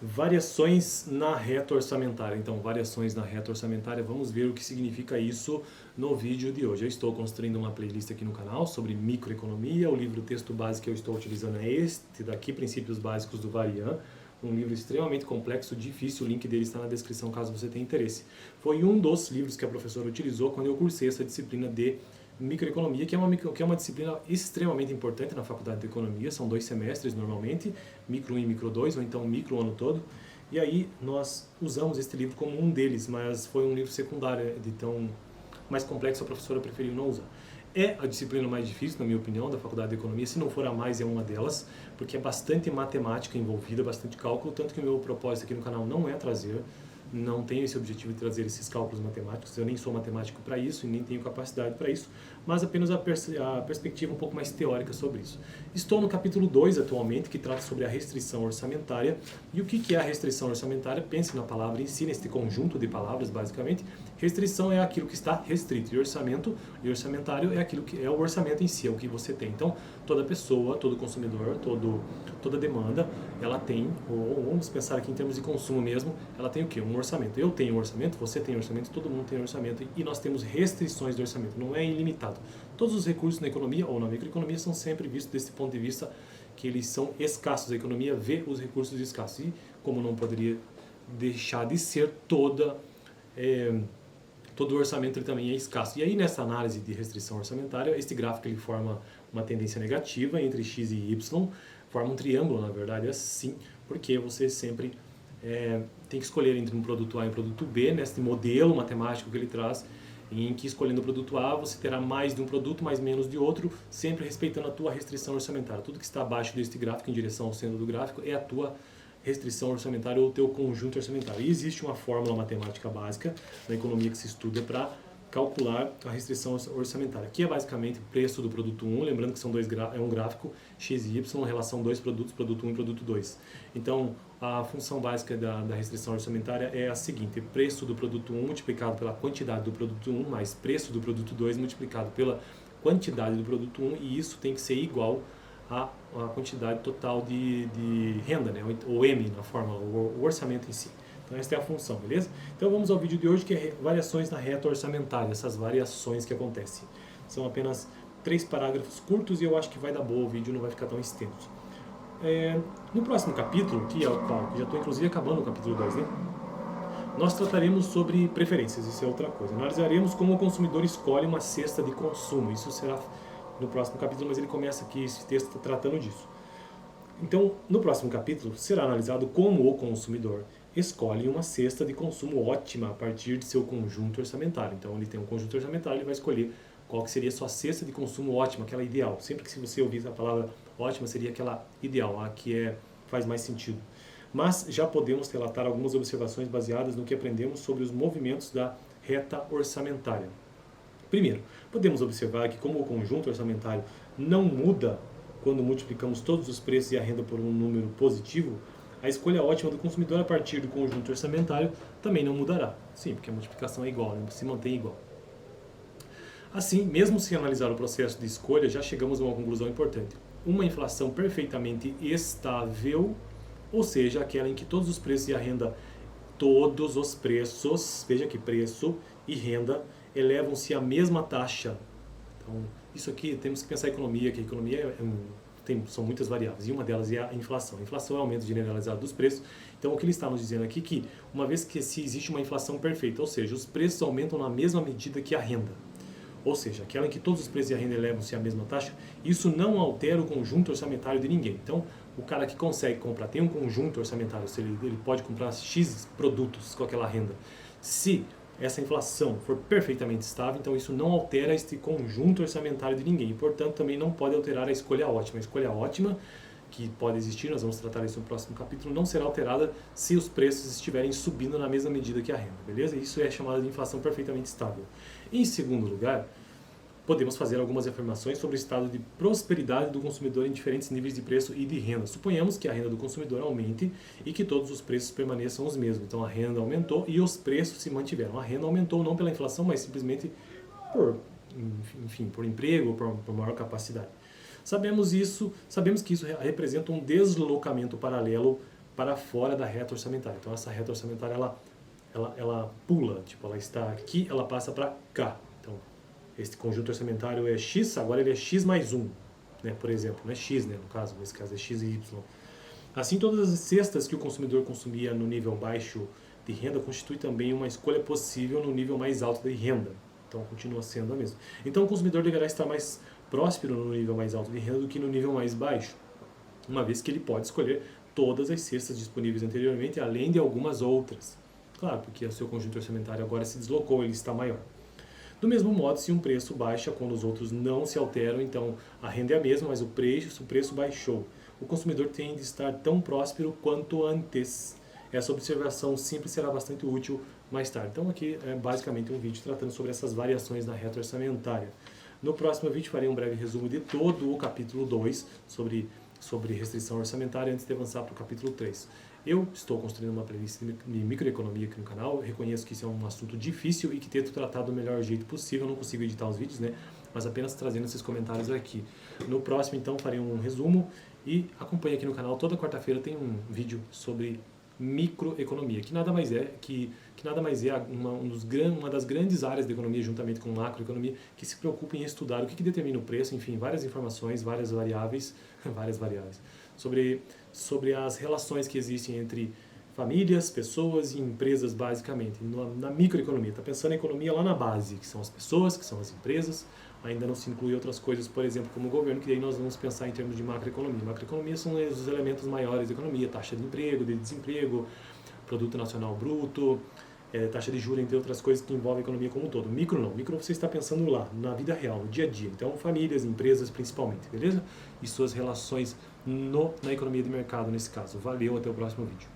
Variações na reta orçamentária. Então, variações na reta orçamentária, vamos ver o que significa isso no vídeo de hoje. Eu estou construindo uma playlist aqui no canal sobre microeconomia. O livro texto base que eu estou utilizando é este daqui, Princípios Básicos do Varian. Um livro extremamente complexo, difícil, o link dele está na descrição caso você tenha interesse. Foi um dos livros que a professora utilizou quando eu cursei essa disciplina de microeconomia, que é uma disciplina extremamente importante na faculdade de economia. São 2 semestres normalmente, micro 1 e micro 2, ou então micro o ano todo. E aí nós usamos este livro como um deles, mas foi um livro secundário, de tão mais complexo a professora preferiu não usar. É a disciplina mais difícil, na minha opinião, da faculdade de economia. Se não for a mais, é uma delas, porque é bastante matemática envolvida, bastante cálculo, tanto que o meu propósito aqui no canal não é trazer, não tenho esse objetivo de trazer esses cálculos matemáticos, eu nem sou matemático para isso e nem tenho capacidade para isso, mas apenas a perspectiva um pouco mais teórica sobre isso. Estou no capítulo 2 atualmente, que trata sobre a restrição orçamentária. E o que é a restrição orçamentária? Pense na palavra em si, neste conjunto de palavras, basicamente. Restrição é aquilo que está restrito, e orçamento e orçamentário é aquilo que é o orçamento em si, é o que você tem. Então, toda pessoa, todo consumidor, toda demanda, ela tem, ou vamos pensar aqui em termos de consumo mesmo, ela tem o quê? Um orçamento. Eu tenho um orçamento, você tem um orçamento, todo mundo tem um orçamento, e nós temos restrições do orçamento, não é ilimitado. Todos os recursos na economia ou na microeconomia são sempre vistos desse ponto de vista que eles são escassos. A economia vê os recursos escassos, e como não poderia deixar de ser, todo o orçamento ele também é escasso. E aí, nessa análise de restrição orçamentária, este gráfico ele forma uma tendência negativa entre x e y, forma um triângulo, na verdade, assim, porque você sempre tem que escolher entre um produto A e um produto B, nesse modelo matemático que ele traz, em que escolhendo o produto A você terá mais de um produto, mais menos de outro, sempre respeitando a tua restrição orçamentária. Tudo que está abaixo deste gráfico, em direção ao centro do gráfico, é a tua restrição orçamentária ou o teu conjunto orçamentário. E existe uma fórmula matemática básica na economia que se estuda para calcular a restrição orçamentária, que é basicamente o preço do produto 1, lembrando que são é um gráfico x e y, relação dois produtos, produto 1 e produto 2. Então, a função básica da restrição orçamentária é a seguinte: preço do produto 1 multiplicado pela quantidade do produto 1 mais preço do produto 2 multiplicado pela quantidade do produto 1, e isso tem que ser igual à quantidade total de renda, né? Ou M na fórmula, o orçamento em si. Então esta é a função, beleza? Então vamos ao vídeo de hoje, que é variações na reta orçamentária, essas variações que acontecem. São apenas 3 parágrafos curtos e eu acho que vai dar boa, o vídeo não vai ficar tão extenso. No próximo capítulo, que é o qual, já estou inclusive acabando o capítulo 2, né? Nós trataremos sobre preferências, isso é outra coisa. Analisaremos como o consumidor escolhe uma cesta de consumo, isso será no próximo capítulo, mas ele começa aqui, esse texto tratando disso. Então, no próximo capítulo, será analisado como o consumidor escolhe uma cesta de consumo ótima a partir de seu conjunto orçamentário. Então, ele tem um conjunto orçamentário, ele vai escolher qual que seria a sua cesta de consumo ótima, aquela ideal. Sempre que se você ouvir a palavra ótima, seria aquela ideal, a que faz mais sentido. Mas já podemos relatar algumas observações baseadas no que aprendemos sobre os movimentos da reta orçamentária. Primeiro, podemos observar que como o conjunto orçamentário não muda quando multiplicamos todos os preços e a renda por um número positivo, a escolha ótima do consumidor a partir do conjunto orçamentário também não mudará. Sim, porque a multiplicação é igual, né? Se mantém igual. Assim, mesmo se analisar o processo de escolha, já chegamos a uma conclusão importante. Uma inflação perfeitamente estável, ou seja, aquela em que todos os preços e a renda, todos os preços, veja que preço e renda, elevam-se à mesma taxa. Então, isso aqui temos que pensar em economia, que a economia são muitas variáveis, e uma delas é a inflação. A inflação é o aumento generalizado dos preços. Então, o que ele está nos dizendo aqui é que, uma vez que se existe uma inflação perfeita, ou seja, os preços aumentam na mesma medida que a renda, ou seja, aquela em que todos os preços e a renda elevam-se à mesma taxa, isso não altera o conjunto orçamentário de ninguém. Então, o cara que consegue comprar, tem um conjunto orçamentário, ele pode comprar X produtos com aquela renda. Se essa inflação for perfeitamente estável, então isso não altera este conjunto orçamentário de ninguém. E, portanto, também não pode alterar a escolha ótima. A escolha ótima, que pode existir, nós vamos tratar isso no próximo capítulo, não será alterada se os preços estiverem subindo na mesma medida que a renda, beleza? Isso é chamado de inflação perfeitamente estável. Em segundo lugar, podemos fazer algumas afirmações sobre o estado de prosperidade do consumidor em diferentes níveis de preço e de renda. Suponhamos que a renda do consumidor aumente e que todos os preços permaneçam os mesmos. Então a renda aumentou e os preços se mantiveram. A renda aumentou não pela inflação, mas simplesmente por emprego ou por maior capacidade. Sabemos que isso representa um deslocamento paralelo para fora da reta orçamentária. Então essa reta orçamentária ela pula, tipo, ela está aqui, ela passa para cá. Então este conjunto orçamentário é X, agora ele é X mais 1, né, por exemplo, não é X, né, no caso, nesse caso é X e Y. Assim, todas as cestas que o consumidor consumia no nível baixo de renda constitui também uma escolha possível no nível mais alto de renda. Então continua sendo a mesma. Então o consumidor deverá estar mais próspero no nível mais alto de renda do que no nível mais baixo, uma vez que ele pode escolher todas as cestas disponíveis anteriormente, além de algumas outras. Claro, porque o seu conjunto orçamentário agora se deslocou, ele está maior. Do mesmo modo, se um preço baixa quando os outros não se alteram, então a renda é a mesma, mas o preço baixou. O consumidor tem de estar tão próspero quanto antes. Essa observação simples será bastante útil mais tarde. Então aqui é basicamente um vídeo tratando sobre essas variações na reta orçamentária. No próximo vídeo farei um breve resumo de todo o capítulo 2 sobre restrição orçamentária antes de avançar para o capítulo 3. Eu estou construindo uma playlist de microeconomia aqui no canal. Eu reconheço que isso é um assunto difícil e que tento tratar do melhor jeito possível. Eu não consigo editar os vídeos, né? Mas apenas trazendo esses comentários aqui. No próximo, então, farei um resumo e acompanhe aqui no canal. Toda quarta-feira tem um vídeo sobre microeconomia, que nada mais é uma das grandes áreas da economia, juntamente com macroeconomia, que se preocupa em estudar o que determina o preço, enfim, várias informações, várias variáveis sobre as relações que existem entre famílias, pessoas e empresas, basicamente, na microeconomia. Está pensando em economia lá na base, que são as pessoas, que são as empresas. Ainda não se inclui outras coisas, por exemplo, como o governo, que daí nós vamos pensar em termos de macroeconomia. Macroeconomia são os elementos maiores da economia: taxa de emprego, de desemprego, produto nacional bruto, taxa de juros, entre outras coisas que envolvem a economia como um todo. Micro não. Micro você está pensando lá, na vida real, no dia a dia. Então, famílias, empresas principalmente, beleza? E suas relações na economia de mercado, nesse caso. Valeu, até o próximo vídeo.